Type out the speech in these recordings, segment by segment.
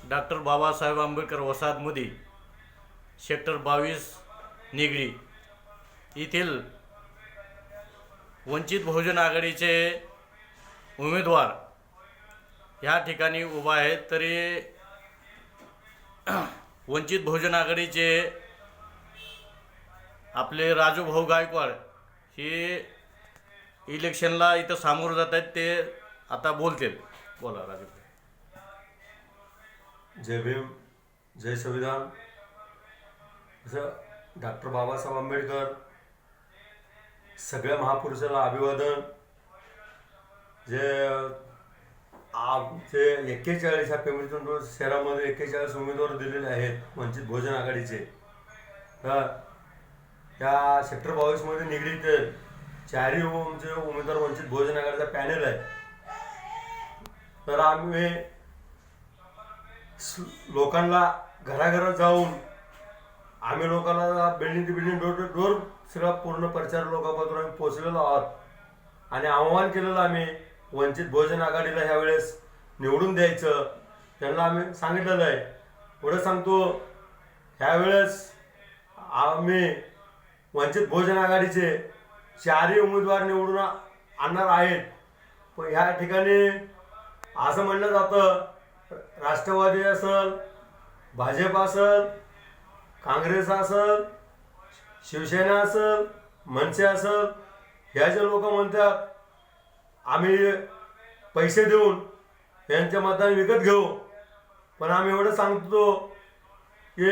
Doctor Babasaheb Ambedkar वसाहतमध्ये sector 22 Nigdi येथील वंचित बहुजन आघाडीचे उमेदवार ह्या ठिकाणी उभा आहेत। तरी वंचित बहुजन आघाडीचे आपले राजू भाऊ गायकवाड हे इलेक्शनला इथं सामोरं जात आहेत। ते आता बोलतील। बोला राजू। जय भीम, जय संविधान। डॉक्टर बाबासाहेब आंबेडकर सगळ्या महापुरुषाला अभिवादन। जे आमचे 41 ह्या पिंपरी शहरामध्ये 41 उमेदवार दिलेले आहेत वंचित बहुजन आघाडीचे। तर त्या सेक्टर 22 मध्ये निगडीत चारही आमचे उमेदवार वंचित बहुजन आघाडीचा पॅनल आहे। तर आम्ही लोकांना घराघरात जाऊन आम्ही लोकांना building to building door to door सगळा पूर्ण प्रचार लोकांपर्यंत आम्ही पोहोचलेलो आहोत आणि आव्हान केलेलं आम्ही वंचित बहुजन आघाडीला ह्या वेळेस निवडून द्यायचं। त्यांना आम्ही सांगितलेलं आहे। पुढे सांगतो, ह्यावेळेस आम्ही वंचित बहुजन आघाडीचे चारही उमेदवार निवडून आणणार आहेत। पण ह्या ठिकाणी असं म्हणलं जातं, राष्ट्रवादी असेल, भाजप असेल, काँग्रेस असेल, शिवसेना असेल, मनसे असेल, ह्या जे लोक म्हणतात आम्ही पैसे देऊन यांचे मतदान विकत घेऊ। पण आम्ही एवढं सांगतो की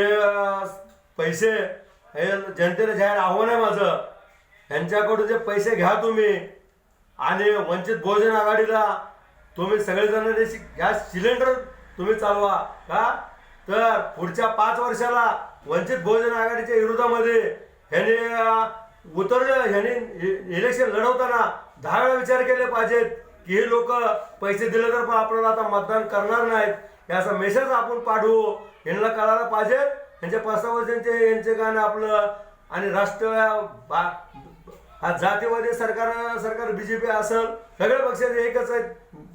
पैसे हे जनतेला जाहीर आव्हान आहे माझं, यांच्याकडून जे पैसे घ्या तुम्ही आणि वंचित बहुजन आघाडीला तुम्ही सगळेजण गॅस सिलेंडर तुम्ही चालवा का। तर पुढच्या 5 वर्षाला वंचित बहुजन आघाडीच्या विरोधामध्ये ह्याने इलेक्शन लढवताना 10 वेळा विचार केले पाहिजेत की हे लोक पैसे दिले तर पण आपल्याला आता मतदान करणार नाहीत। याचा मेसेज आपण पाठवू, यांना कळायला पाहिजे। यांच्या 5 वर्षांचे यांचे गाणं आपलं आणि हा जातीवादी सरकार बीजेपी असेल, सगळ्या पक्षाचे एकच आहेत।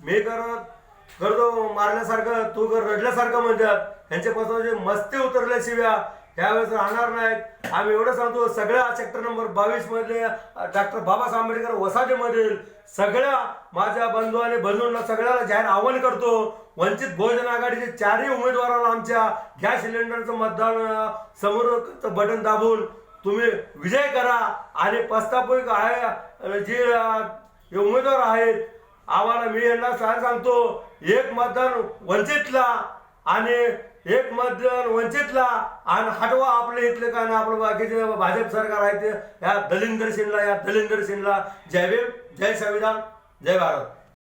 मी करतो मारल्यासारखं, तू कर रडल्यासारखं म्हणतात। यांच्या पासून मस्ती उतरल्याशिवाय त्यावेळेस राहणार नाहीत। आम्ही एवढं सांगतो, सगळ्या सेक्टर नंबर 22 मधले डॉक्टर बाबासाहेब आंबेडकर वसाहतीमधील सगळ्या माझ्या बंधू आणि बंधूंना सगळ्याला जाहीर आवाहन करतो, वंचित बहुजन आघाडीचे चारही उमेदवारांना आमच्या गॅस सिलेंडरचं मतदान समोरचं बटन दाबून तुम्ही विजय करा आणि प्रस्तावित आहे जे उमेदवार आहेत आम्हाला मी यांना सांगतो, एक मतदान वंचितला आणि एक मतदान वंचितला आणि हटवा आपले इथले काय ना आपलं बाकीचे भाजप सरकार आहे ते या दलिंदर सिंहला जय भीम, जय संविधान, जय भारत।